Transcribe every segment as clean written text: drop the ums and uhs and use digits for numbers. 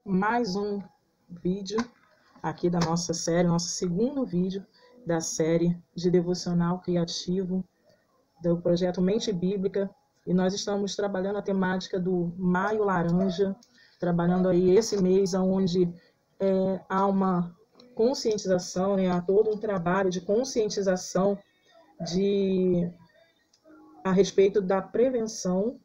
mais um vídeo aqui da nossa série, nosso segundo vídeo da série de devocional criativo do projeto Mente Bíblica, e nós estamos trabalhando a temática do Maio Laranja, trabalhando aí esse mês onde há uma conscientização, né, há todo um trabalho de conscientização a respeito da prevenção,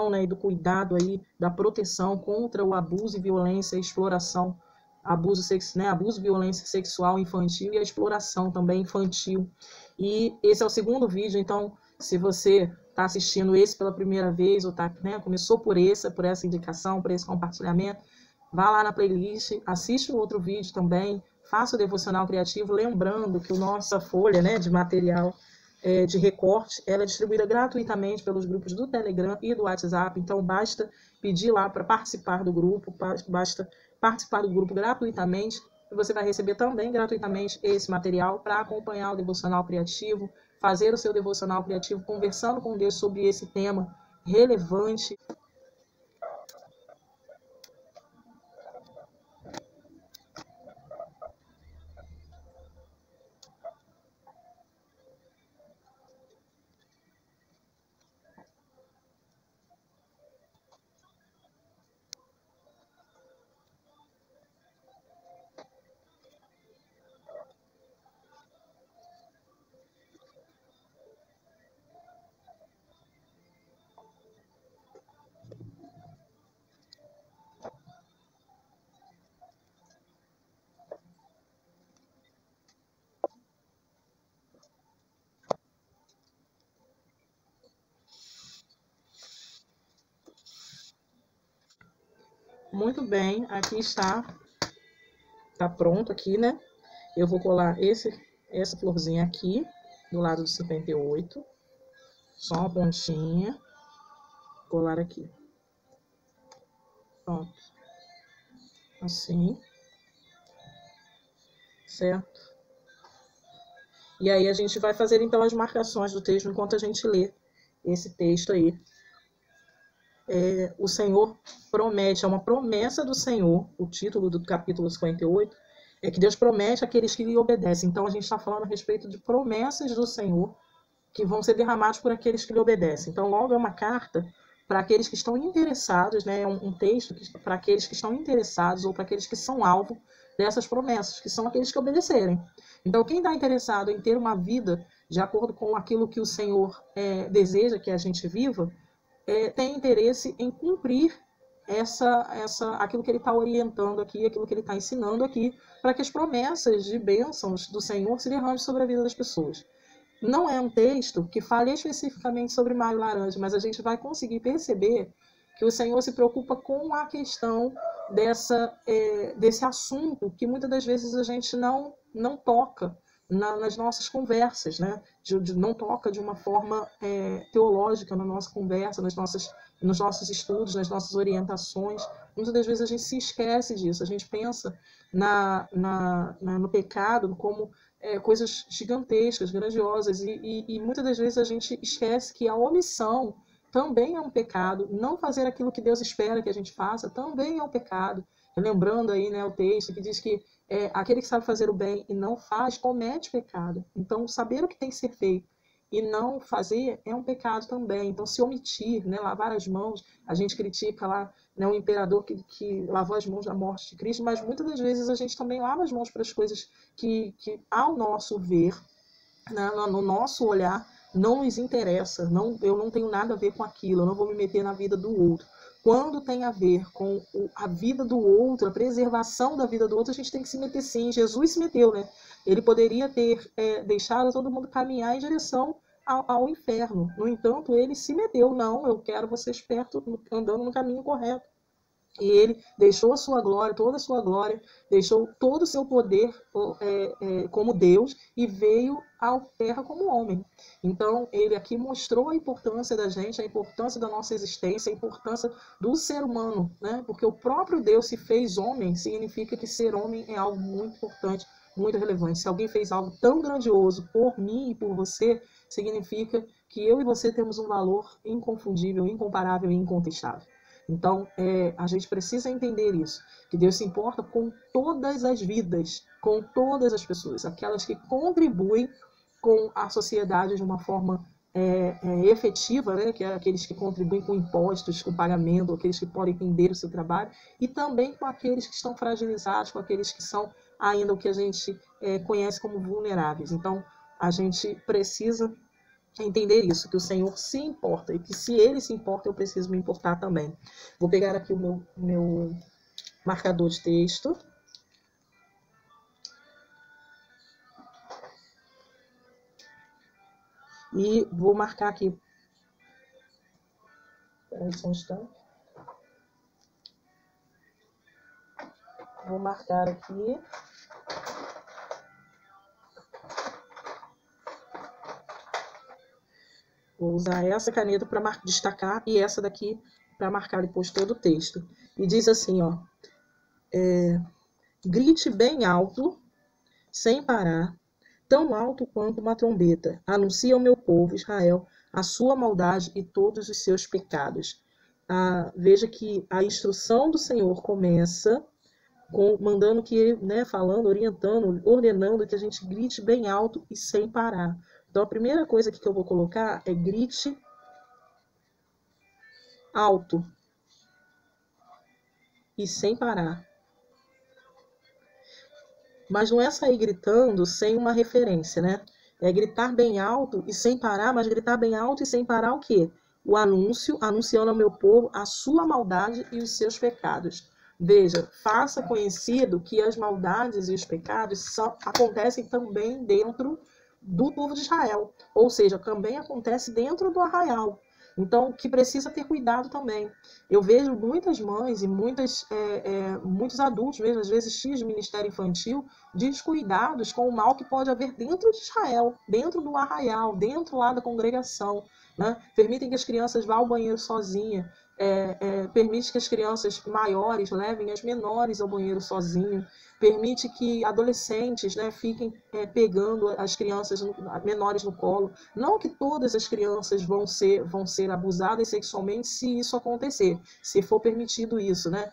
né, e do cuidado aí, da proteção contra o abuso e violência e exploração, abuso e violência sexual infantil e a exploração também infantil. E esse é o segundo vídeo, então, se você está assistindo esse pela primeira vez, ou começou por essa indicação, por esse compartilhamento, vá lá na playlist, assiste o outro vídeo também, faça o devocional criativo, lembrando que a nossa folha, né, de material de recorte, ela é distribuída gratuitamente pelos grupos do Telegram e do WhatsApp, então basta pedir lá para participar do grupo, basta participar do grupo gratuitamente, e você vai receber também gratuitamente esse material para acompanhar o devocional criativo, fazer o seu devocional criativo, conversando com Deus sobre esse tema relevante. Muito bem, aqui está pronto aqui, né? Eu vou colar essa florzinha aqui, do lado do 58, só uma pontinha, colar aqui. Pronto. Assim. Certo? E aí a gente vai fazer então as marcações do texto enquanto a gente lê esse texto aí. O Senhor promete, é uma promessa do Senhor, o título do capítulo 58, é que Deus promete àqueles que lhe obedecem. Então a gente está falando a respeito de promessas do Senhor que vão ser derramadas por aqueles que lhe obedecem. Então logo é uma carta para aqueles que estão interessados, né? Um texto para aqueles que estão interessados ou para aqueles que são alvo dessas promessas, que são aqueles que obedecerem. Então quem está interessado em ter uma vida de acordo com aquilo que o Senhor deseja que a gente viva, tem interesse em cumprir aquilo que ele está orientando aqui, aquilo que ele está ensinando aqui, para que as promessas de bênçãos do Senhor se derramem sobre a vida das pessoas. Não é um texto que fale especificamente sobre Maio Laranja, mas a gente vai conseguir perceber que o Senhor se preocupa com a questão desse assunto que muitas das vezes a gente não toca nas nossas conversas, né? Não toca de uma forma teológica na nossa conversa, nos nossos estudos, nas nossas orientações. Muitas das vezes a gente se esquece disso, a gente pensa no pecado como coisas gigantescas, grandiosas, e muitas das vezes a gente esquece que a omissão também é um pecado, não fazer aquilo que Deus espera que a gente faça também é um pecado. Lembrando aí, né, o texto que diz que aquele que sabe fazer o bem e não faz, comete pecado. Então, saber o que tem que ser feito e não fazer é um pecado também. Então, se omitir, né, lavar as mãos, a gente critica lá, né, o imperador que lavou as mãos da morte de Cristo, mas muitas das vezes a gente também lava as mãos para as coisas que ao nosso ver, né, no nosso olhar, não nos interessa. Eu não tenho nada a ver com aquilo, eu não vou me meter na vida do outro. Quando tem a ver com a vida do outro, a preservação da vida do outro, a gente tem que se meter sim. Jesus se meteu, né? Ele poderia ter deixado todo mundo caminhar em direção ao inferno. No entanto, ele se meteu. Não, eu quero vocês perto, andando no caminho correto. E ele deixou a sua glória, toda a sua glória, deixou todo o seu poder como Deus e veio à terra como homem. Então, ele aqui mostrou a importância da gente, a importância da nossa existência, a importância do ser humano, né? Porque o próprio Deus se fez homem, significa que ser homem é algo muito importante, muito relevante. Se alguém fez algo tão grandioso por mim e por você, significa que eu e você temos um valor inconfundível, incomparável e incontestável. Então, a gente precisa entender isso, que Deus se importa com todas as vidas, com todas as pessoas, aquelas que contribuem com a sociedade de uma forma efetiva, né? Que é aqueles que contribuem com impostos, com pagamento, aqueles que podem vender o seu trabalho, e também com aqueles que estão fragilizados, com aqueles que são ainda o que a gente conhece como vulneráveis. Então, a gente precisa entender isso, que o Senhor se importa, e que se Ele se importa, eu preciso me importar também. Vou pegar aqui o meu marcador de texto. E vou marcar aqui. Espera só um instante. Vou marcar aqui. Vou usar essa caneta para destacar e essa daqui para marcar depois todo o texto. E diz assim, ó. Grite bem alto, sem parar, tão alto quanto uma trombeta. Anuncie ao meu povo, Israel, a sua maldade e todos os seus pecados. Veja que a instrução do Senhor começa mandando que, né, falando, orientando, ordenando que a gente grite bem alto e sem parar. Então, a primeira coisa que eu vou colocar é grite alto e sem parar. Mas não é sair gritando sem uma referência, né? É gritar bem alto e sem parar, mas gritar bem alto e sem parar o quê? O anúncio, anunciando ao meu povo a sua maldade e os seus pecados. Veja, faça conhecido que as maldades e os pecados acontecem também dentro do povo de Israel. Ou seja, também acontece dentro do arraial. Então, que precisa ter cuidado também. Eu vejo muitas mães e muitos adultos, mesmo às vezes tios de ministério infantil, descuidados com o mal que pode haver dentro de Israel, dentro do arraial, dentro lá da congregação. Né? Permitem que as crianças vá ao banheiro sozinha, permite que as crianças maiores levem as menores ao banheiro sozinho, permite que adolescentes, né, fiquem pegando as crianças menores no colo. Não que todas as crianças vão ser abusadas sexualmente se isso acontecer, se for permitido isso, né?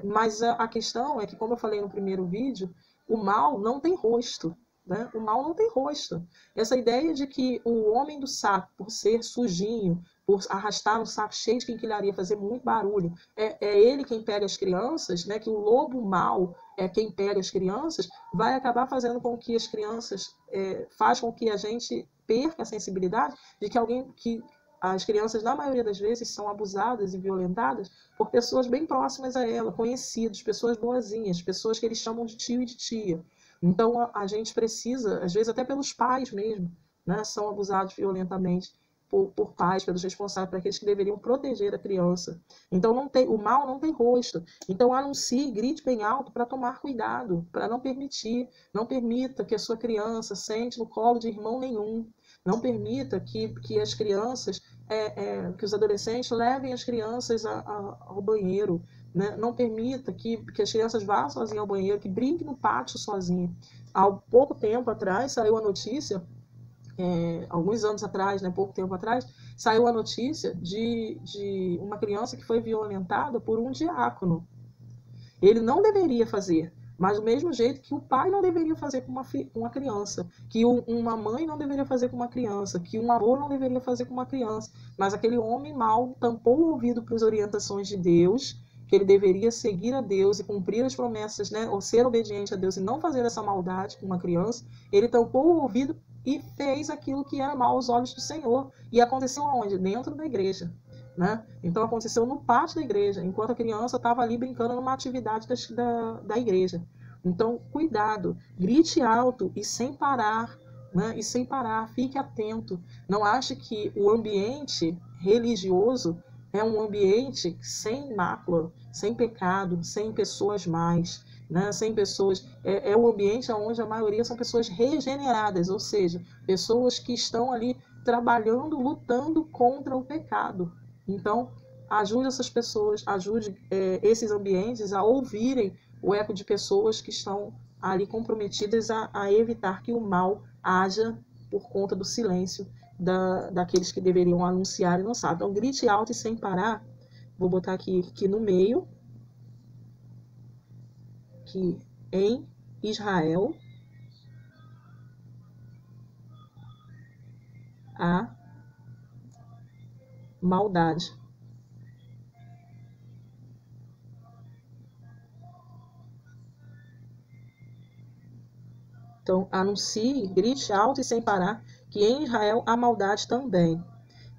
Mas a questão é que, como eu falei no primeiro vídeo, o mal não tem rosto. Né? O mal não tem rosto. Essa ideia de que o homem do saco, por ser sujinho, por arrastar um saco cheio de quinquilharia, fazer muito barulho, é ele quem pega as crianças, né? Que o lobo mau é quem pega as crianças, vai acabar fazendo com que as crianças, faz com que a gente perca a sensibilidade de que as crianças, na maioria das vezes, são abusadas e violentadas por pessoas bem próximas a ela, conhecidos, pessoas boazinhas, pessoas que eles chamam de tio e de tia. Então, a gente precisa, às vezes até pelos pais mesmo, né, são abusados violentamente por pais, pelos responsáveis, para aqueles que deveriam proteger a criança. Então, o mal não tem rosto. Então, anuncie, grite bem alto para tomar cuidado, para não permita que a sua criança sente no colo de irmão nenhum. Não permita que as crianças, que os adolescentes levem as crianças ao banheiro. Né? Não permita que as crianças vá sozinhas ao banheiro, que brinque no pátio sozinha. Há pouco tempo atrás saiu a notícia, alguns anos atrás, né, pouco tempo atrás, saiu a notícia de uma criança que foi violentada por um diácono. Ele não deveria fazer, mas do mesmo jeito que o pai não deveria fazer com uma criança, que uma mãe não deveria fazer com uma criança, que um avô não deveria fazer com uma criança, mas aquele homem mau tampou o ouvido para as orientações de Deus, que ele deveria seguir a Deus e cumprir as promessas, né, ou ser obediente a Deus e não fazer essa maldade com uma criança. Ele tampou o ouvido e fez aquilo que era mal aos olhos do Senhor. E aconteceu onde? Dentro da igreja. Né? Então aconteceu no pátio da igreja, enquanto a criança estava ali brincando numa atividade da igreja. Então, cuidado, grite alto e sem parar, né? E sem parar, fique atento. Não ache que o ambiente religioso é um ambiente sem mácula, sem pecado, sem pessoas más, né? Sem pessoas. É um ambiente onde a maioria são pessoas regeneradas, ou seja, pessoas que estão ali trabalhando, lutando contra o pecado. Então, ajude essas pessoas, ajude esses ambientes a ouvirem o eco de pessoas que estão ali comprometidas a evitar que o mal haja por conta do silêncio daqueles que deveriam anunciar e não sabem. Então, grite alto e sem parar vou botar aqui no meio, que em Israel há maldade. Então, anuncie, grite alto e sem parar, que em Israel há maldade também.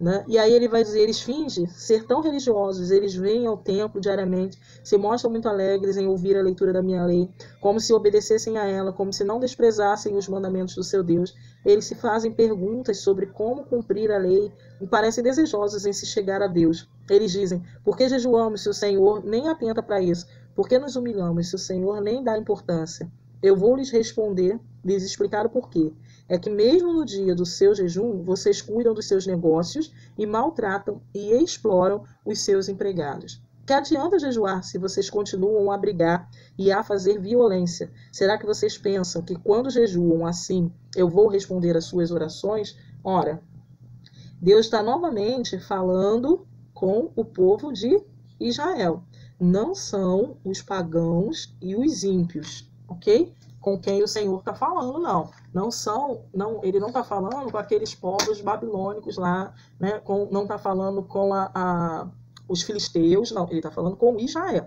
Né? E aí ele vai dizer, eles fingem ser tão religiosos, eles vêm ao templo diariamente, se mostram muito alegres em ouvir a leitura da minha lei, como se obedecessem a ela, como se não desprezassem os mandamentos do seu Deus. Eles se fazem perguntas sobre como cumprir a lei e parecem desejosos em se chegar a Deus. Eles dizem, por que jejuamos se o Senhor nem atenta para isso? Por que nos humilhamos se o Senhor nem dá importância? Eu vou lhes responder, lhes explicar o porquê. É que mesmo no dia do seu jejum, vocês cuidam dos seus negócios e maltratam e exploram os seus empregados. Que adianta jejuar se vocês continuam a brigar e a fazer violência? Será que vocês pensam que quando jejuam assim, eu vou responder às suas orações? Ora, Deus está novamente falando com o povo de Israel. Não são os pagãos e os ímpios, ok? Com quem o Senhor está falando, não. Ele não está falando com aqueles povos babilônicos lá, né? Não está falando com os filisteus, não. Ele está falando com Israel.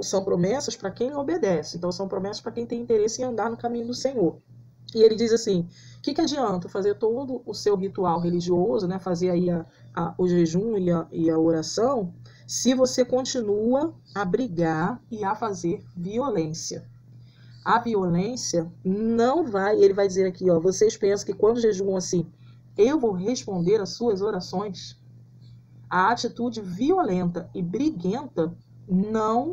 São promessas para quem obedece. Então, são promessas para quem tem interesse em andar no caminho do Senhor. E ele diz assim, o que adianta fazer todo o seu ritual religioso, né? Fazer aí o jejum e a oração, se você continua a brigar e a fazer violência? A violência não vai, ele vai dizer aqui, ó, vocês pensam que quando jejuam assim, eu vou responder às suas orações? A atitude violenta e briguenta não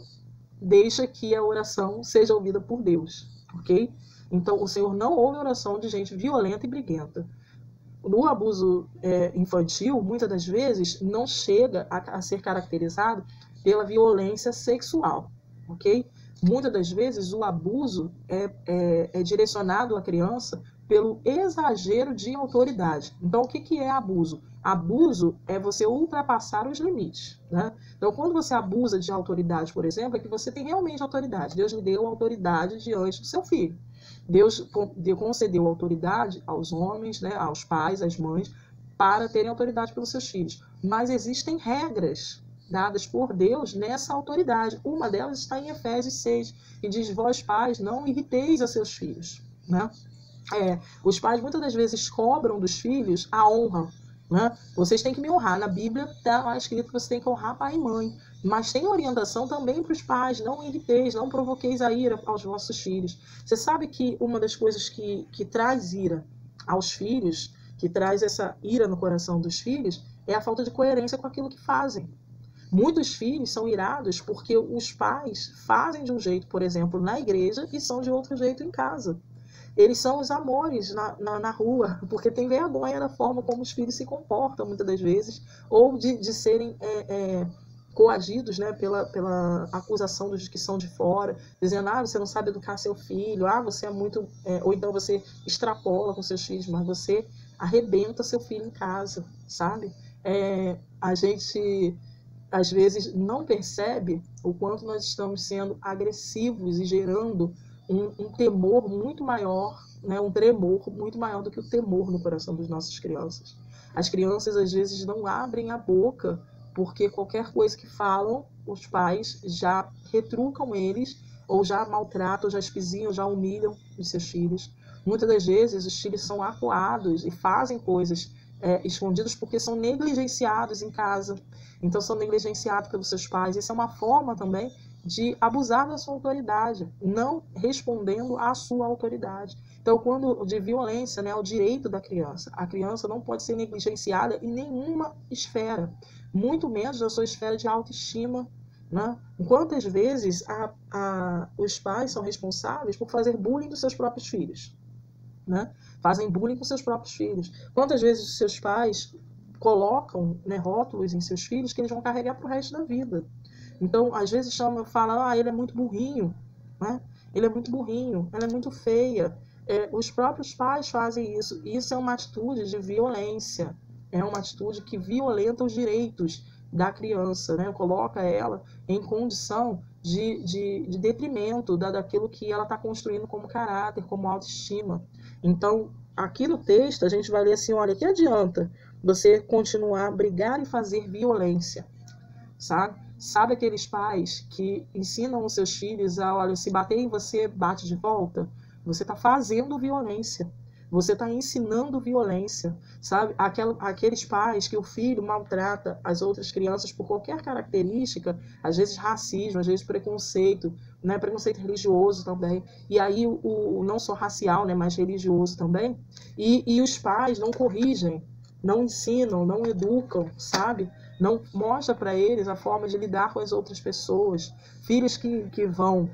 deixa que a oração seja ouvida por Deus, ok? Então, o Senhor não ouve oração de gente violenta e briguenta. No abuso infantil, muitas das vezes, não chega a ser caracterizado pela violência sexual, ok? Muitas das vezes, o abuso é direcionado à criança pelo exagero de autoridade. Então, o que é abuso? Abuso é você ultrapassar os limites, né? Então, quando você abusa de autoridade, por exemplo, é que você tem realmente autoridade. Deus lhe deu autoridade diante do seu filho. Deus concedeu autoridade aos homens, né, aos pais, às mães, para terem autoridade pelos seus filhos. Mas existem regras dadas por Deus nessa autoridade. Uma delas está em Efésios 6, que diz, vós pais, não irriteis a seus filhos, né? Os pais muitas das vezes cobram dos filhos a honra, né? Vocês têm que me honrar. Na Bíblia está lá escrito que você tem que honrar pai e mãe. Mas tem orientação também para os pais, não irriteis, não provoqueis a ira aos vossos filhos. Você sabe que uma das coisas que traz ira aos filhos, que traz essa ira no coração dos filhos, é a falta de coerência com aquilo que fazem. Muitos filhos são irados porque os pais fazem de um jeito, por exemplo, na igreja, e são de outro jeito em casa. Eles são os amores na rua, porque tem vergonha da forma como os filhos se comportam, muitas das vezes, ou de serem coagidos, né, pela acusação dos que são de fora, dizendo, você não sabe educar seu filho, você é muito... ou então você extrapola com seus filhos, mas você arrebenta seu filho em casa, sabe? A gente, às vezes, não percebe o quanto nós estamos sendo agressivos e gerando um temor muito maior, né, um tremor muito maior do que o temor no coração das nossas crianças. As crianças, às vezes, não abrem a boca, porque qualquer coisa que falam, os pais já retrucam eles, ou já maltratam, já espizinham, já humilham os seus filhos. Muitas das vezes, os filhos são acuados e fazem coisas escondidas porque são negligenciados em casa. Então, são negligenciados pelos seus pais. Isso é uma forma também de abusar da sua autoridade, não respondendo à sua autoridade. Então, quando de violência, né, é o direito da criança. A criança não pode ser negligenciada em nenhuma esfera, muito menos na sua esfera de autoestima, né? Quantas vezes os pais são responsáveis por fazer bullying dos seus próprios filhos, né? Fazem bullying com seus próprios filhos. Quantas vezes os seus pais colocam, né, rótulos em seus filhos que eles vão carregar para o resto da vida. Então, às vezes falam, ele é muito burrinho, né? Ele é muito burrinho, ela é muito feia. Os próprios pais fazem isso. Isso é uma atitude de violência. É uma atitude que violenta os direitos da criança, né? Coloca ela em condição de detrimento daquilo que ela está construindo como caráter, como autoestima. Então, aqui no texto, a gente vai ler assim, olha, que adianta você continuar a brigar e fazer violência, sabe? Sabe aqueles pais que ensinam os seus filhos a, olha, se bater em você, bate de volta? Você está fazendo violência. Você está ensinando violência, sabe? Aqueles pais que o filho maltrata as outras crianças por qualquer característica, às vezes racismo, às vezes preconceito, né? Preconceito religioso também. E aí, não só racial, né? Mas religioso também. E os pais não corrigem, não ensinam, não educam, sabe? Não mostra para eles a forma de lidar com as outras pessoas. Filhos que vão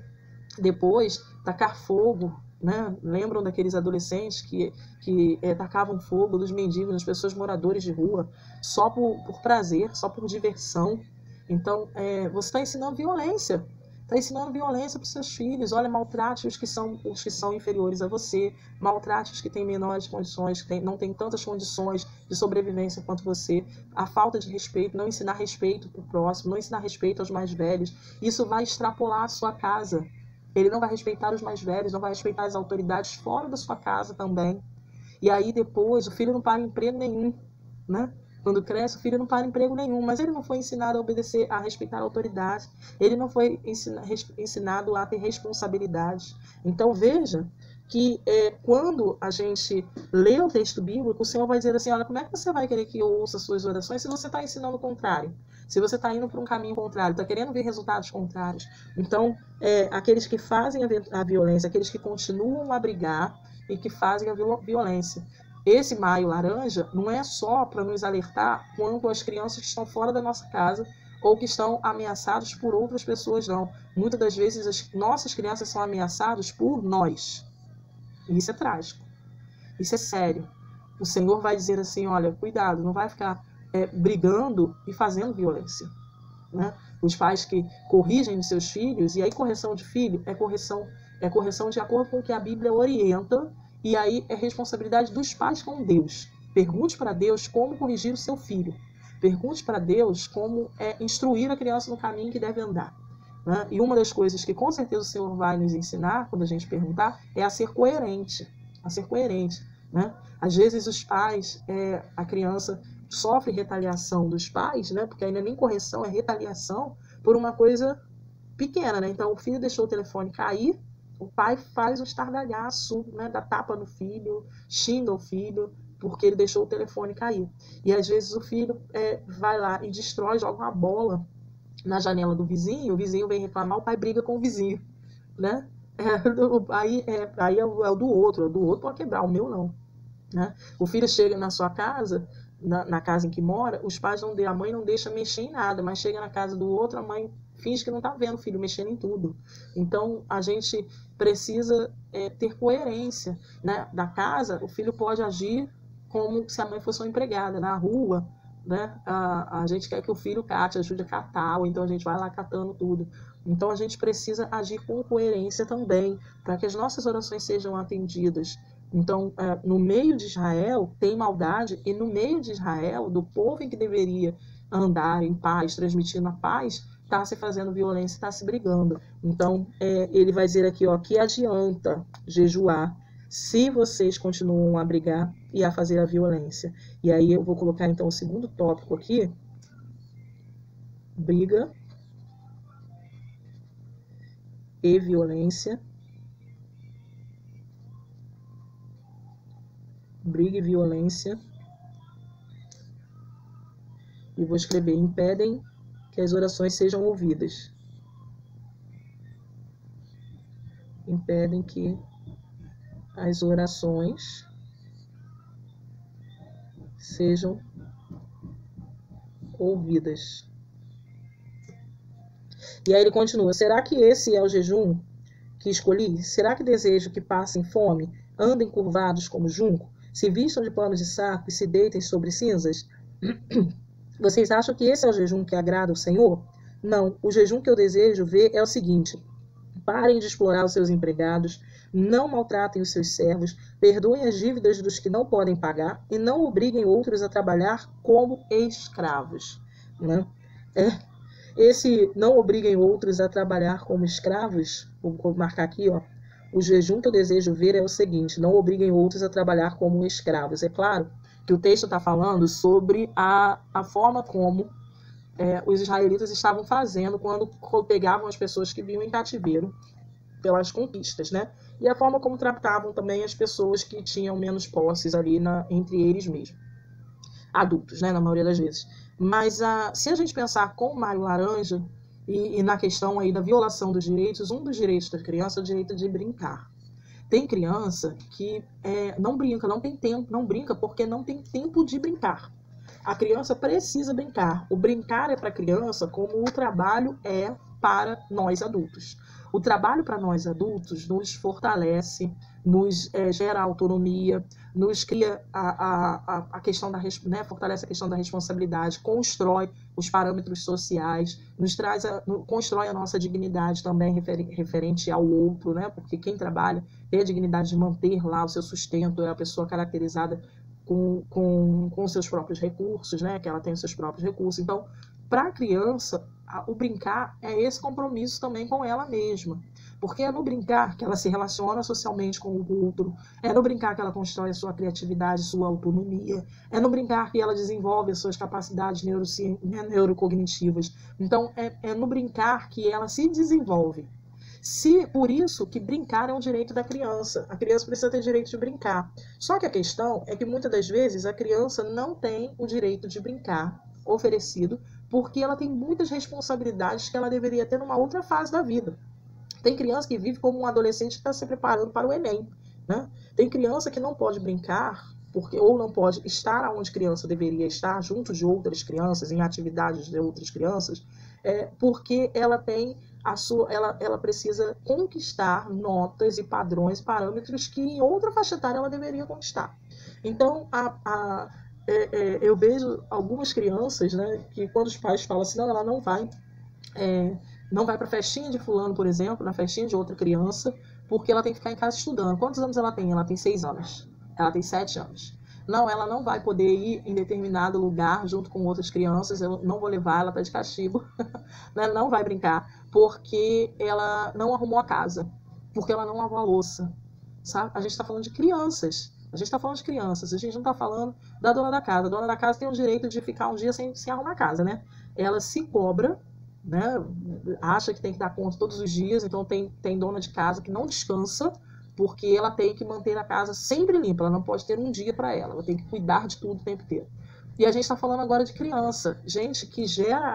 depois tacar fogo, né? Lembram daqueles adolescentes que tacavam fogo dos mendigos, das pessoas moradores de rua, só por prazer, só por diversão. Então, você está ensinando violência. Está ensinando violência para os seus filhos. Olha, maltrate os que são inferiores a você, maltrate os que têm menores condições, que não têm tantas condições de sobrevivência quanto você. A falta de respeito, não ensinar respeito para o próximo, não ensinar respeito aos mais velhos. Isso vai extrapolar a sua casa. Ele não vai respeitar os mais velhos, não vai respeitar as autoridades fora da sua casa também. E aí depois o filho não para emprego nenhum, né? Quando cresce, o filho não para emprego nenhum, mas ele não foi ensinado a obedecer, a respeitar a autoridade. Ele não foi ensinado a ter responsabilidade. Então veja que quando a gente lê o texto bíblico, o Senhor vai dizer assim, olha, como é que você vai querer que eu ouça suas orações se você está ensinando o contrário? Se você está indo para um caminho contrário, está querendo ver resultados contrários. Então, aqueles que fazem a violência, aqueles que continuam a brigar e que fazem a violência. Esse maio laranja não é só para nos alertar quanto às crianças que estão fora da nossa casa ou que estão ameaçadas por outras pessoas, não. Muitas das vezes as nossas crianças são ameaçadas por nós. E isso é trágico. Isso é sério. O Senhor vai dizer assim, olha, cuidado, não vai ficar brigando e fazendo violência, né? Os pais que corrigem os seus filhos, e aí correção de filho é correção de acordo com o que a Bíblia orienta, e aí é responsabilidade dos pais com Deus. Pergunte para Deus como corrigir o seu filho. Pergunte para Deus como instruir a criança no caminho que deve andar, né? E uma das coisas que com certeza o Senhor vai nos ensinar, quando a gente perguntar, é a ser coerente. A ser coerente, né? Às vezes os pais, a criança sofre retaliação dos pais, né? Porque ainda nem correção, é retaliação por uma coisa pequena, né? Então o filho deixou o telefone cair, o pai faz um estardalhaço, né? Dá tapa no filho, xinga o filho porque ele deixou o telefone cair. E às vezes o filho vai lá e destrói, joga uma bola na janela do vizinho, o vizinho vem reclamar, o pai briga com o vizinho, né? Aí é o do outro pode quebrar, o meu não, né? O filho chega na sua casa, na casa em que mora, os pais a mãe não deixa mexer em nada, mas chega na casa do outro, a mãe finge que não está vendo o filho mexendo em tudo. Então a gente precisa ter coerência, né? Da casa, o filho pode agir como se a mãe fosse uma empregada. Na rua, né? A gente quer que o filho cate, ajude a catar, ou então a gente vai lá catando tudo. Então a gente precisa agir com coerência também, para que as nossas orações sejam atendidas. Então, no meio de Israel tem maldade, e no meio de Israel, do povo em que deveria andar em paz, transmitindo a paz, está se fazendo violência, está se brigando. Então, ele vai dizer aqui, ó, que adianta jejuar se vocês continuam a brigar e a fazer a violência. E aí eu vou colocar então o segundo tópico aqui, briga e violência. Briga e violência. E vou escrever: impedem que as orações sejam ouvidas. Impedem que as orações sejam ouvidas. E aí ele continua: será que esse é o jejum que escolhi? Será que desejo que passem fome, andem curvados como junco, se vistam de panos de saco e se deitem sobre cinzas? Vocês acham que esse é o jejum que agrada ao Senhor? Não, o jejum que eu desejo ver é o seguinte: parem de explorar os seus empregados, não maltratem os seus servos, perdoem as dívidas dos que não podem pagar e não obriguem outros a trabalhar como escravos, né? Esse não obriguem outros a trabalhar como escravos, vou marcar aqui, ó. O jejum que eu desejo ver é o seguinte: não obriguem outros a trabalhar como escravos. É claro que o texto está falando sobre a forma como os israelitas estavam fazendo quando pegavam as pessoas que vinham em cativeiro pelas conquistas, né? E a forma como tratavam também as pessoas que tinham menos posses ali entre eles mesmos. Adultos, né? Na maioria das vezes. Mas se a gente pensar com o Mário Laranja e na questão aí da violação dos direitos, um dos direitos da criança é o direito de brincar. Tem criança que não brinca, não tem tempo, não brinca porque não tem tempo de brincar. A criança precisa brincar. O brincar é para a criança como o trabalho é para nós adultos. O trabalho para nós adultos nos fortalece, nos gera autonomia, nos cria a questão da, né, fortalece a questão da responsabilidade, constrói os parâmetros sociais, constrói a nossa dignidade também referente ao outro, né? Porque quem trabalha tem a dignidade de manter lá o seu sustento, é a pessoa caracterizada com seus próprios recursos, né? Que ela tem os seus próprios recursos. Então, para a criança, o brincar é esse compromisso também com ela mesma. Porque é no brincar que ela se relaciona socialmente com o outro, é no brincar que ela constrói a sua criatividade, sua autonomia, é no brincar que ela desenvolve as suas capacidades neurocognitivas. Então, é no brincar que ela se desenvolve. Por isso que brincar é um direito da criança. A criança precisa ter direito de brincar. Só que a questão é que muitas das vezes a criança não tem o direito de brincar oferecido porque ela tem muitas responsabilidades que ela deveria ter numa outra fase da vida. Tem criança que vive como um adolescente que está se preparando para o Enem, né? Tem criança que não pode brincar ou não pode estar onde criança deveria estar, junto de outras crianças, em atividades de outras crianças, porque ela tem ela precisa conquistar notas e padrões, parâmetros que em outra faixa etária ela deveria conquistar. Então, eu vejo algumas crianças, né, que quando os pais falam assim, não, ela não vai para a festinha de fulano, por exemplo, na festinha de outra criança, porque ela tem que ficar em casa estudando. Quantos anos ela tem? Ela tem 6 anos. Ela tem 7 anos. Não, ela não vai poder ir em determinado lugar junto com outras crianças, eu não vou levar, ela está de castigo. Não vai brincar, porque ela não arrumou a casa, porque ela não lavou a louça. Sabe? A gente está falando de crianças. A gente não está falando da dona da casa. A dona da casa tem o direito de ficar um dia sem arrumar a casa, né? Ela se cobra, né? Acha que tem que dar conta todos os dias, então tem dona de casa que não descansa, porque ela tem que manter a casa sempre limpa, ela não pode ter um dia para ela tem que cuidar de tudo o tempo inteiro. E a gente está falando agora de criança, gente que gera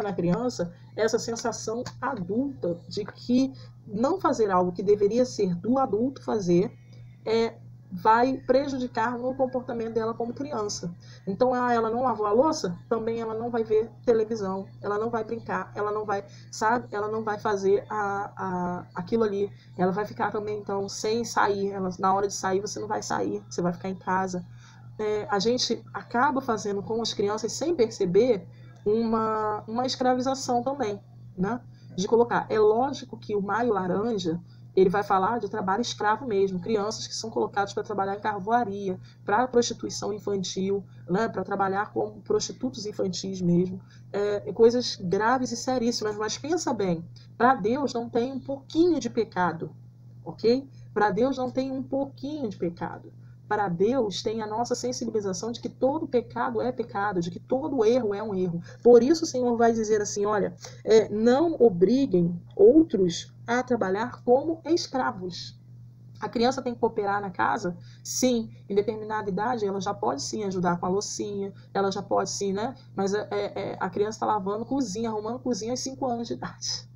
na criança essa sensação adulta de que não fazer algo que deveria ser do adulto fazer vai prejudicar no comportamento dela como criança. Então, ela não lavou a louça, também ela não vai ver televisão, ela não vai brincar, ela não vai, sabe? Ela não vai fazer aquilo ali. Ela vai ficar também, então, sem sair. Na hora de sair, você não vai sair, você vai ficar em casa. A gente acaba fazendo com as crianças, sem perceber, uma escravização também, né? De colocar. É lógico que o Mário Laranja, ele vai falar de trabalho escravo mesmo, crianças que são colocadas para trabalhar em carvoaria, para prostituição infantil, né, para trabalhar como prostitutos infantis mesmo, coisas graves e seríssimas, mas pensa bem, para Deus não tem um pouquinho de pecado, ok? Para Deus não tem um pouquinho de pecado. Para Deus tem a nossa sensibilização de que todo pecado é pecado, de que todo erro é um erro. Por isso o Senhor vai dizer assim, olha, não obriguem outros a trabalhar como escravos. A criança tem que cooperar na casa? Sim, em determinada idade ela já pode sim ajudar com a loucinha, ela já pode sim, né? Mas a criança está lavando cozinha, arrumando cozinha aos 5 anos de idade.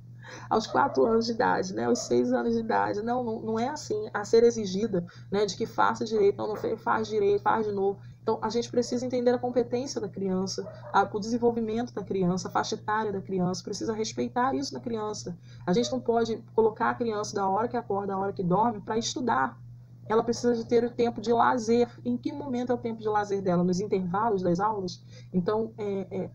Aos 4 anos de idade, né? Aos 6 anos de idade. Não é assim a ser exigida, né? De que faça direito, não faz direito, faz de novo. Então, a gente precisa entender a competência da criança, o desenvolvimento da criança, a faixa etária da criança, precisa respeitar isso na criança. A gente não pode colocar a criança da hora que acorda, da hora que dorme, para estudar. Ela precisa de ter o tempo de lazer. Em que momento é o tempo de lazer dela? Nos intervalos das aulas? Então,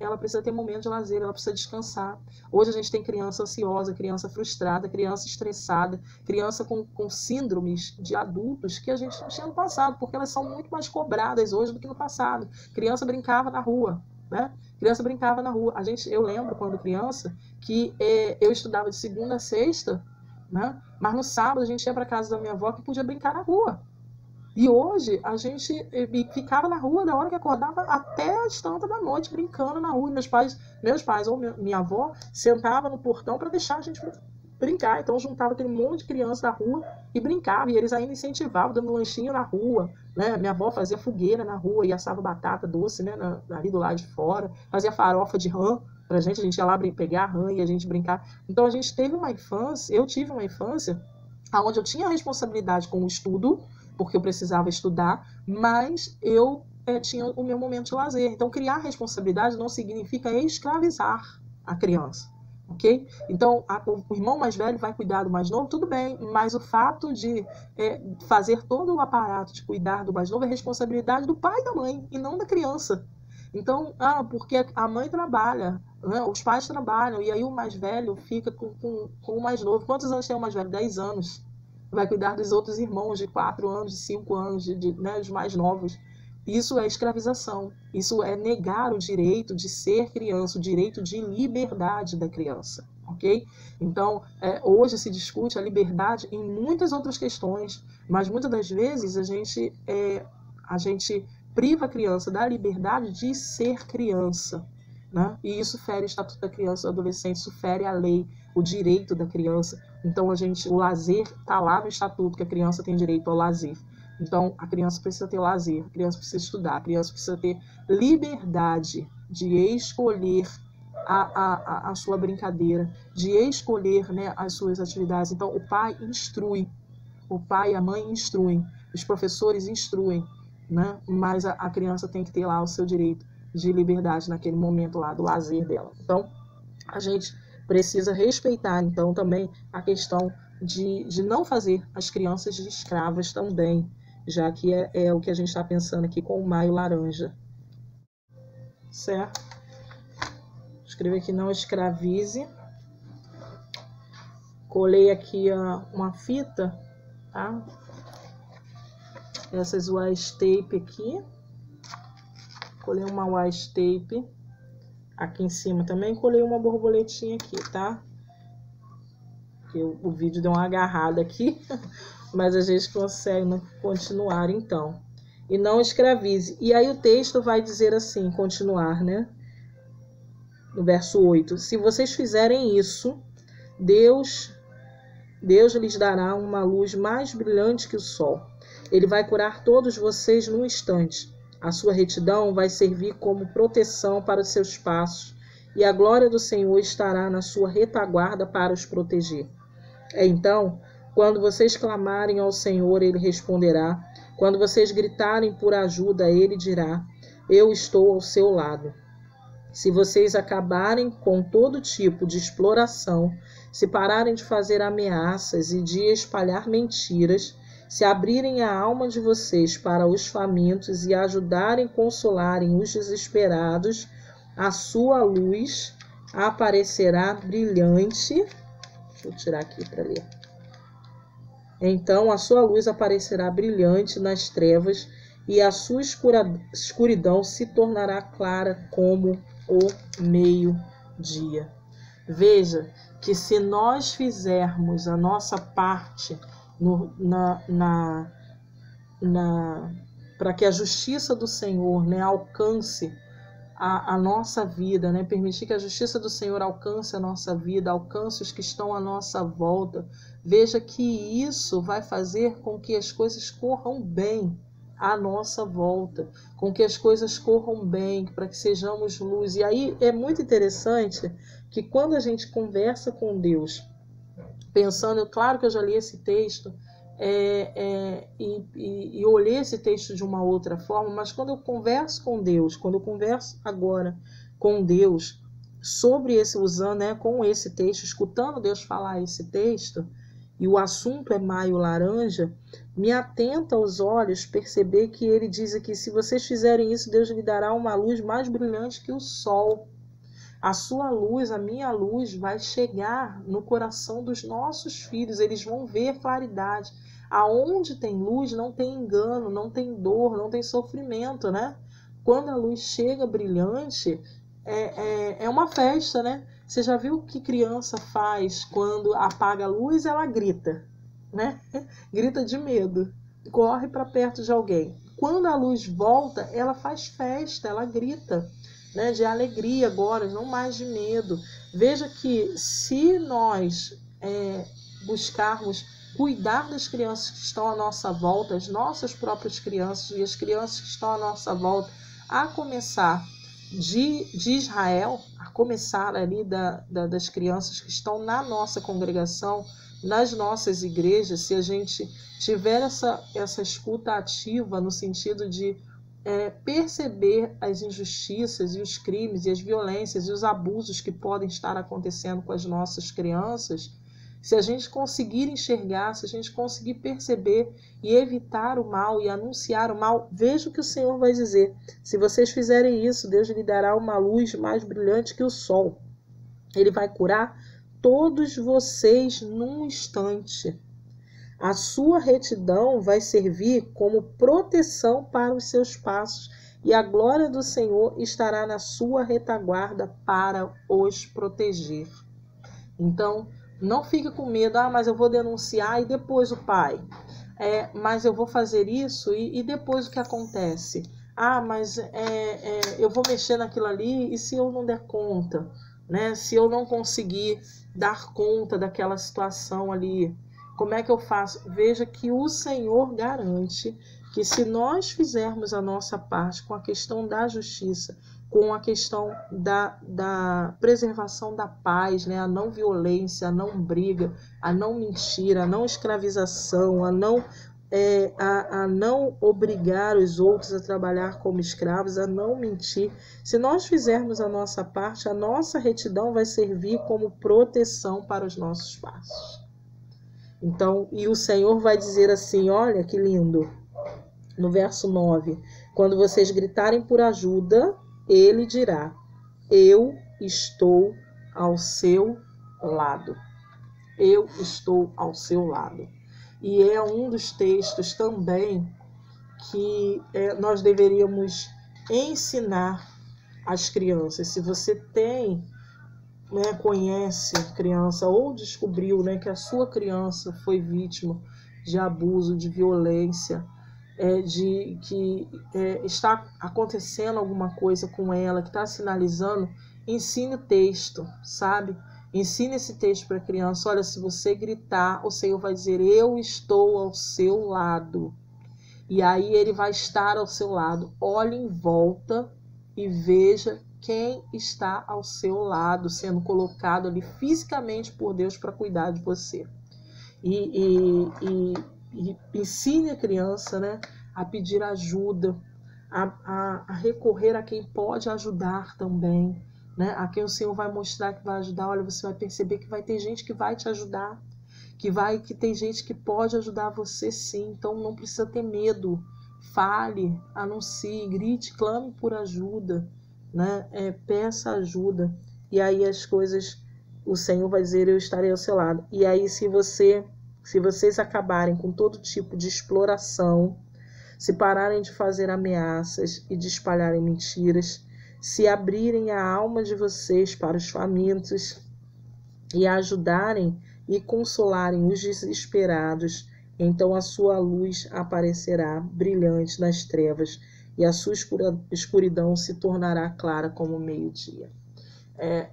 ela precisa ter momento de lazer, ela precisa descansar. Hoje a gente tem criança ansiosa, criança frustrada, criança estressada, criança com síndromes de adultos que a gente não tinha no passado, porque elas são muito mais cobradas hoje do que no passado. Criança brincava na rua. né? Criança brincava na rua. Eu lembro quando criança que eu estudava de segunda a sexta, né? Mas no sábado a gente ia para casa da minha avó que podia brincar na rua. E hoje a gente ficava na rua da hora que acordava até as tantas da noite brincando na rua. Meus pais ou minha avó sentava no portão para deixar a gente brincar. Então juntava aquele monte de criança da rua e brincava. E eles ainda incentivavam, dando lanchinho na rua, né? Minha avó fazia fogueira na rua e assava batata doce, né? Ali do lado de fora. Fazia farofa de rã pra gente. A gente ia lá pegar rã e a gente brincar. Então a gente teve uma infância, eu tive uma infância onde eu tinha responsabilidade com o estudo, porque eu precisava estudar, mas eu tinha o meu momento de lazer. Então, criar responsabilidade não significa escravizar a criança, ok? Então, o irmão mais velho vai cuidar do mais novo, tudo bem, mas o fato de fazer todo o aparato de cuidar do mais novo é responsabilidade do pai e da mãe, e não da criança. Então, porque a mãe trabalha, né? Os pais trabalham, e aí o mais velho fica com o mais novo. Quantos anos tem o mais velho? 10 anos. Vai cuidar dos outros irmãos de 4 anos, de 5 anos, né, os mais novos. Isso é escravização. Isso é negar o direito de ser criança, o direito de liberdade da criança, ok? Então, hoje se discute a liberdade em muitas outras questões, mas muitas das vezes a gente priva a criança da liberdade de ser criança, né? E isso fere o Estatuto da Criança e do Adolescente, isso fere a lei, o direito da criança. Então, o lazer está lá no Estatuto, que a criança tem direito ao lazer. Então, a criança precisa ter lazer, a criança precisa estudar, a criança precisa ter liberdade de escolher a sua brincadeira, de escolher, né, as suas atividades. Então, o pai instrui, o pai e a mãe instruem, os professores instruem, né? Mas a criança tem que ter lá o seu direito de liberdade naquele momento lá do lazer dela. Então, a gente precisa respeitar, então, também a questão de não fazer as crianças de escravas também, já que é o que a gente está pensando aqui com o Maio Laranja. Certo? Escrevi aqui, não escravize. Colei aqui uma fita, tá? Essas washi tape aqui. Colei uma washi tape aqui em cima também. Colei uma borboletinha aqui, tá? Porque o vídeo deu uma agarrada aqui, mas a gente consegue continuar então. E não escravize. E aí o texto vai dizer assim, continuar, né? No verso 8. Se vocês fizerem isso, Deus lhes dará uma luz mais brilhante que o sol. Ele vai curar todos vocês num instante. A sua retidão vai servir como proteção para os seus passos, e a glória do Senhor estará na sua retaguarda para os proteger. Então, quando vocês clamarem ao Senhor, Ele responderá. Quando vocês gritarem por ajuda, Ele dirá: eu estou ao seu lado. Se vocês acabarem com todo tipo de exploração, se pararem de fazer ameaças e de espalhar mentiras, se abrirem a alma de vocês para os famintos e ajudarem a consolarem os desesperados, a sua luz aparecerá brilhante. Deixa eu tirar aqui para ler. Então a sua luz aparecerá brilhante nas trevas e a sua escuridão se tornará clara como o meio-dia. Veja que se nós fizermos a nossa parte para que a justiça do Senhor, né, alcance a nossa vida, né, permitir que a justiça do Senhor alcance a nossa vida, alcance os que estão à nossa volta, veja que isso vai fazer com que as coisas corram bem à nossa volta, com que as coisas corram bem, para que sejamos luz. E aí é muito interessante que quando a gente conversa com Deus, pensando, claro que eu já li esse texto e olhei esse texto de uma outra forma, mas quando eu converso com Deus, quando eu converso agora com Deus sobre usando, né, com esse texto, escutando Deus falar esse texto, e o assunto é Maio Laranja, me atenta aos olhos perceber que ele diz aqui: se vocês fizerem isso, Deus lhe dará uma luz mais brilhante que o sol. A sua luz, a minha luz, vai chegar no coração dos nossos filhos, eles vão ver claridade. Aonde tem luz, não tem engano, não tem dor, não tem sofrimento, né? quando a luz chega brilhante, é uma festa, né? Você já viu o que criança faz quando apaga a luz? Ela grita, né? Grita de medo, corre para perto de alguém. Quando a luz volta, ela faz festa, ela grita, né? De alegria agora, não mais de medo. Veja que se nós buscarmos cuidar das crianças que estão à nossa volta, as nossas próprias crianças e as crianças que estão à nossa volta, a começar de Israel, a começar ali das crianças que estão na nossa congregação, nas nossas igrejas, se a gente tiver essa escuta ativa no sentido de perceber as injustiças e os crimes e as violências e os abusos que podem estar acontecendo com as nossas crianças, se a gente conseguir enxergar, se a gente conseguir perceber e evitar o mal e anunciar o mal, veja o que o Senhor vai dizer. Se vocês fizerem isso, Deus lhe dará uma luz mais brilhante que o sol. Ele vai curar todos vocês num instante. A sua retidão vai servir como proteção para os seus passos, e a glória do Senhor estará na sua retaguarda para os proteger. Então, não fique com medo, mas eu vou denunciar e depois o pai. Mas eu vou fazer isso e depois o que acontece? Mas eu vou mexer naquilo ali e se eu não der conta, né? Se eu não conseguir dar conta daquela situação ali, como é que eu faço? Veja que o Senhor garante que se nós fizermos a nossa parte com a questão da justiça, com a questão da preservação da paz, né? A não violência, a não briga, a não mentira, a não escravização, a não obrigar os outros a trabalhar como escravos, a não mentir. Se nós fizermos a nossa parte, a nossa retidão vai servir como proteção para os nossos passos. Então, e o Senhor vai dizer assim, olha que lindo, no verso 9, quando vocês gritarem por ajuda, ele dirá, eu estou ao seu lado. Eu estou ao seu lado. E é um dos textos também que nós deveríamos ensinar às crianças. Se você conhece criança ou descobriu que a sua criança foi vítima de abuso, de violência, de que está acontecendo alguma coisa com ela, que está sinalizando, ensine o texto, sabe? Ensine esse texto para a criança. Olha, se você gritar, o Senhor vai dizer, eu estou ao seu lado. E aí ele vai estar ao seu lado. Olhe em volta e veja quem está ao seu lado, sendo colocado ali fisicamente por Deus para cuidar de você. E ensine a criança, né, a pedir ajuda, a recorrer a quem pode ajudar também, né, a quem o Senhor vai mostrar que vai ajudar. Olha, você vai perceber que vai ter gente que vai te ajudar, que tem gente que pode ajudar você sim, então não precisa ter medo. Fale, anuncie, grite, clame por ajuda, né? Peça ajuda, e aí as coisas, o Senhor vai dizer, eu estarei ao seu lado. E aí se vocês acabarem com todo tipo de exploração, se pararem de fazer ameaças e de espalharem mentiras, se abrirem a alma de vocês para os famintos e ajudarem e consolarem os desesperados, então a sua luz aparecerá brilhante nas trevas e a sua escuridão se tornará clara como o meio-dia.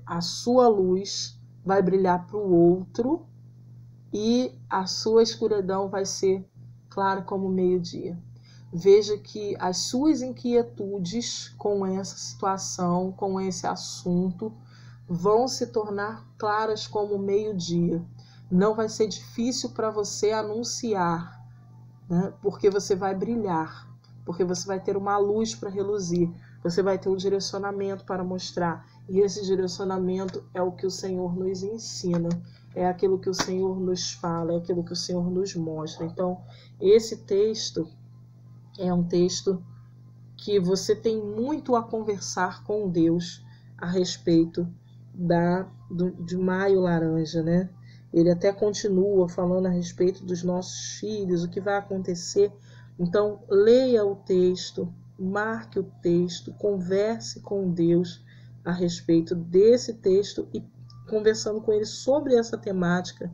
A sua luz vai brilhar para o outro e a sua escuridão vai ser clara como o meio-dia. Veja que as suas inquietudes com essa situação, com esse assunto, vão se tornar claras como o meio-dia. Não vai ser difícil para você anunciar, né? Porque você vai brilhar, porque você vai ter uma luz para reluzir, você vai ter um direcionamento para mostrar. E esse direcionamento é o que o Senhor nos ensina, é aquilo que o Senhor nos fala, é aquilo que o Senhor nos mostra. Então, esse texto é um texto que você tem muito a conversar com Deus a respeito de Maio Laranja, né? Ele até continua falando a respeito dos nossos filhos, o que vai acontecer. Então, leia o texto, marque o texto, converse com Deus a respeito desse texto e conversando com ele sobre essa temática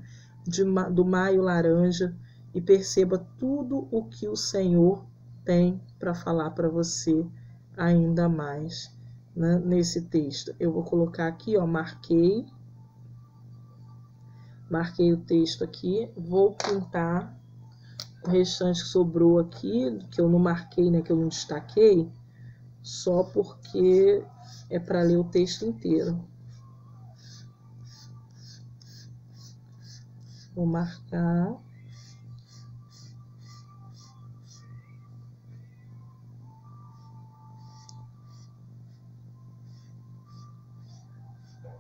do Maio Laranja, e perceba tudo o que o Senhor tem para falar para você ainda mais, né, nesse texto. Eu vou colocar aqui, ó, marquei o texto aqui, vou pintar o restante que sobrou aqui, que eu não marquei, né, que eu não destaquei, só porque é para ler o texto inteiro. Vou marcar.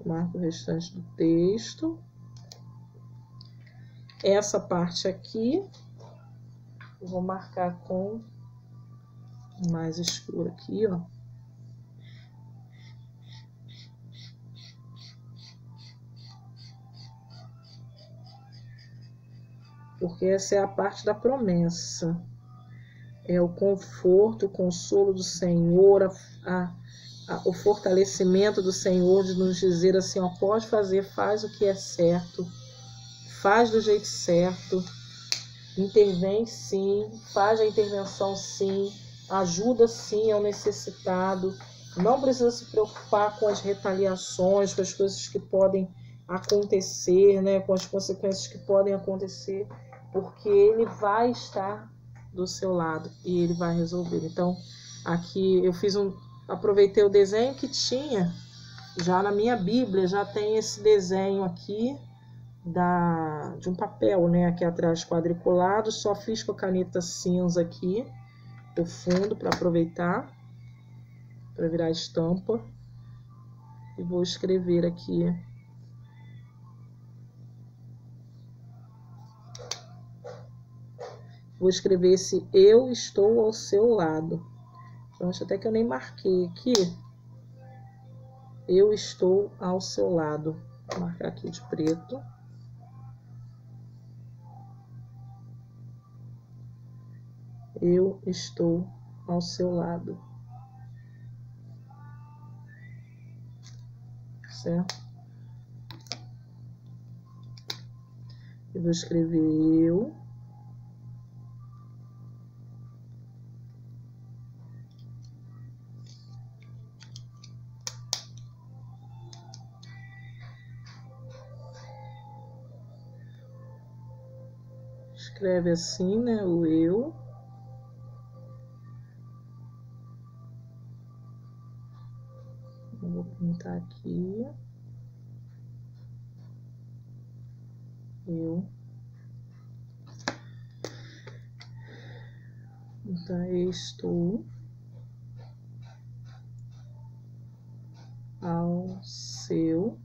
Marco o restante do texto. Essa parte aqui, eu vou marcar com mais escuro aqui, ó. Porque essa é a parte da promessa. É o conforto, o consolo do Senhor, o fortalecimento do Senhor de nos dizer assim, ó, pode fazer, faz o que é certo, faz do jeito certo, intervém sim, faz a intervenção sim, ajuda sim ao necessitado, não precisa se preocupar com as retaliações, com as coisas que podem acontecer, né, com as consequências que podem acontecer, porque ele vai estar do seu lado e ele vai resolver. Então, aqui eu aproveitei o desenho que tinha já na minha Bíblia, já tem esse desenho aqui de um papel, né, aqui atrás quadriculado, só fiz com a caneta cinza aqui o fundo para aproveitar para virar estampa, e vou escrever aqui esse eu estou ao seu lado. Então, acho até que eu nem marquei aqui. Eu estou ao seu lado. Vou marcar aqui de preto. Eu estou ao seu lado. Certo? Eu vou escrever eu. Escreve assim, né? O eu. Eu vou pintar aqui. Eu. Então, eu estou ao seu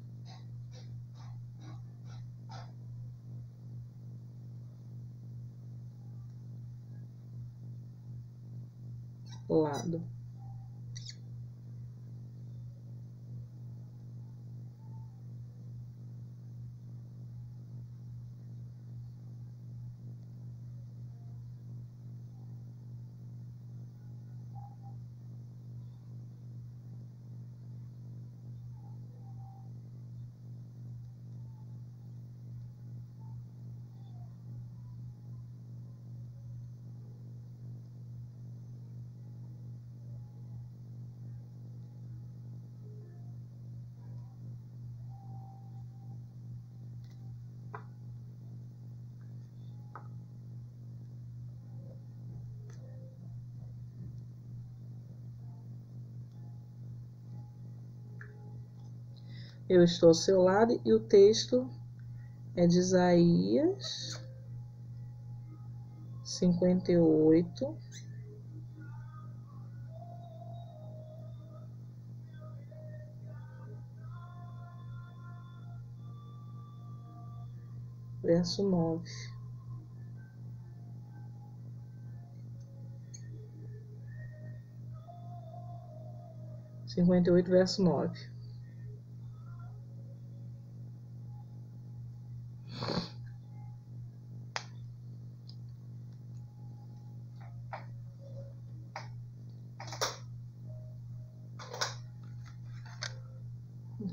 lado. Eu estou ao seu lado, e o texto é de Isaías 58, verso 9. Cinquenta e oito, verso 9.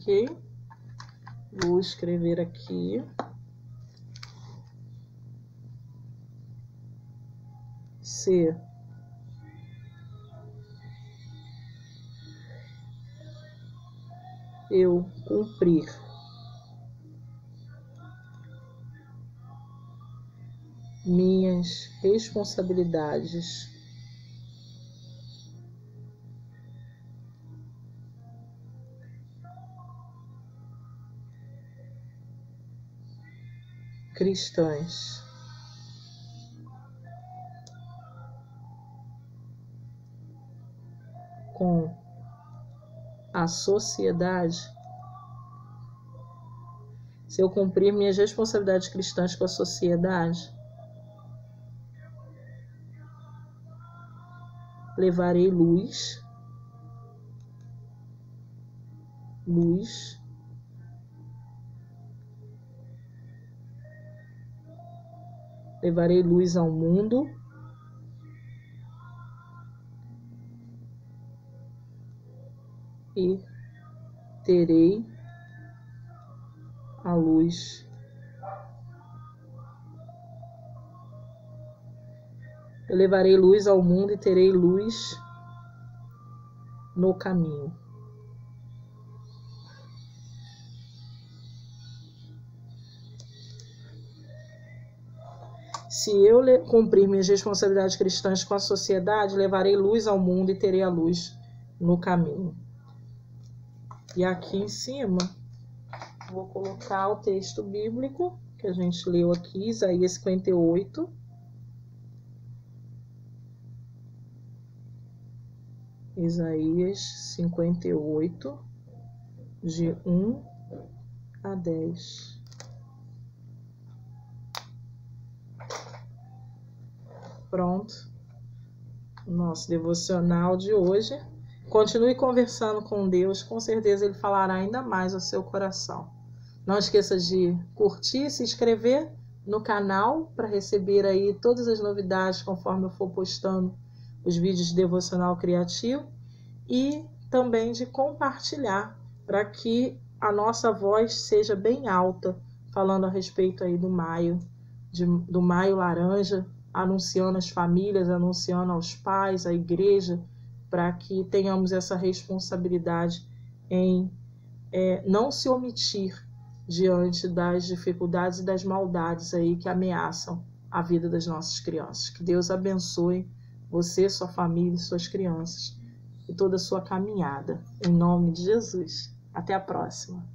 ok? Vou escrever aqui. Se eu cumprir minhas responsabilidades cristãs com a sociedade, se eu cumprir minhas responsabilidades cristãs com a sociedade, levarei luz levarei luz ao mundo e terei a luz. Eu levarei luz ao mundo e terei luz no caminho. Se eu cumprir minhas responsabilidades cristãs com a sociedade, levarei luz ao mundo e terei a luz no caminho. E aqui em cima, vou colocar o texto bíblico que a gente leu aqui, Isaías 58. Isaías 58, de 1 a 10. Pronto. Nosso devocional de hoje. Continue conversando com Deus, com certeza Ele falará ainda mais ao seu coração. Não esqueça de curtir, se inscrever no canal para receber aí todas as novidades conforme eu for postando os vídeos de devocional criativo e também de compartilhar para que a nossa voz seja bem alta, falando a respeito aí do maio laranja, anunciando às famílias, anunciando aos pais, à igreja, para que tenhamos essa responsabilidade em não se omitir diante das dificuldades e das maldades aí que ameaçam a vida das nossas crianças. Que Deus abençoe você, sua família, suas crianças e toda a sua caminhada. Em nome de Jesus. Até a próxima.